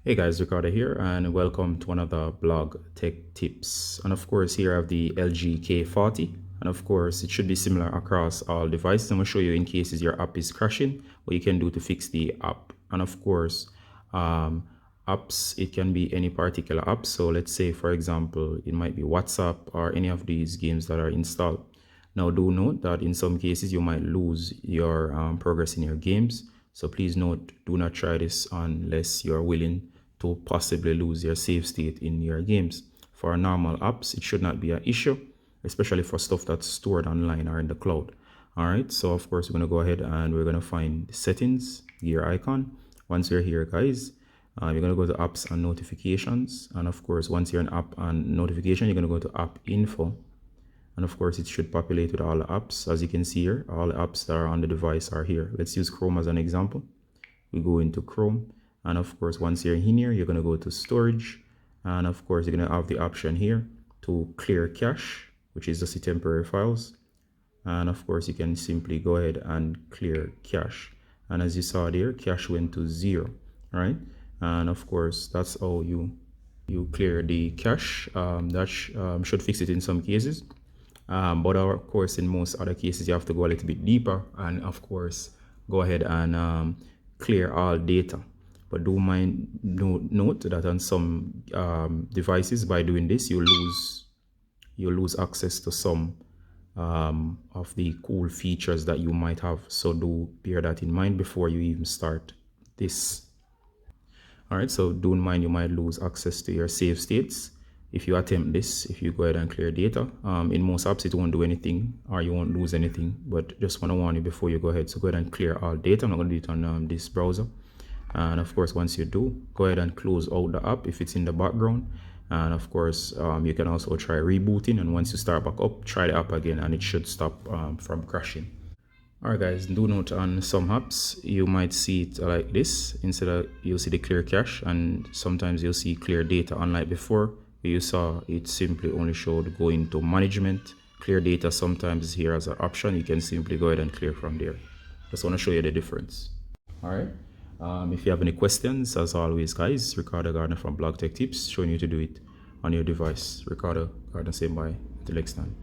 Hey guys, Ricardo here and welcome to another blog tech tips. And of course here I have the LG K40, and of course it should be similar across all devices. I'm going to show you in cases your app is crashing, what you can do to fix the app. And of course apps, it can be any particular app. So let's say for example it might be WhatsApp or any of these games that are installed. Now do note that in some cases you might lose your progress in your games. So please note, do not try this unless you're willing to possibly lose your save state in your games. For normal apps, it should not be an issue, especially for stuff that's stored online or in the cloud. All right, so of course, we're going to go ahead and we're going to find the settings, gear icon. Once you're here, guys, you're going to go to apps and notifications. And of course, once you're in app and notification, you're going to go to app info. And of course, it should populate with all the apps. As you can see here, all the apps that are on the device are here. Let's use Chrome as an example. We go into Chrome. And of course, once you're in here, you're going to go to storage. And of course, you're going to have the option here to clear cache, which is just the temporary files. And of course, you can simply go ahead and clear cache. And as you saw there, cache went to 0, right? And of course, that's how you clear the cache. That should fix it in some cases. But of course, in most other cases, you have to go a little bit deeper and of course, go ahead and clear all data. But do note that on some devices, by doing this, you lose access to some of the cool features that you might have. So do bear that in mind before you even start this. All right, so do mind you might lose access to your save states if you attempt this, if you go ahead and clear data. In most apps, it won't do anything or you won't lose anything, but just want to warn you before you go ahead. So go ahead and clear all data. I'm not going to do it on this browser. And of course, once you do, go ahead and close out the app if it's in the background. And of course, you can also try rebooting. And once you start back up, try the app again and it should stop from crashing. Alright guys, do note on some apps, you might see it like this. Instead of, you'll see the clear cache, and sometimes you'll see clear data. Unlike before, you saw it simply only showed go into management. Clear data sometimes is here as an option. You can simply go ahead and clear from there. Just want to show you the difference. Alright. If you have any questions, as always, guys, Ricardo Gardner from Blog Tech Tips, showing you to do it on your device. Ricardo Gardner saying bye. Until next time.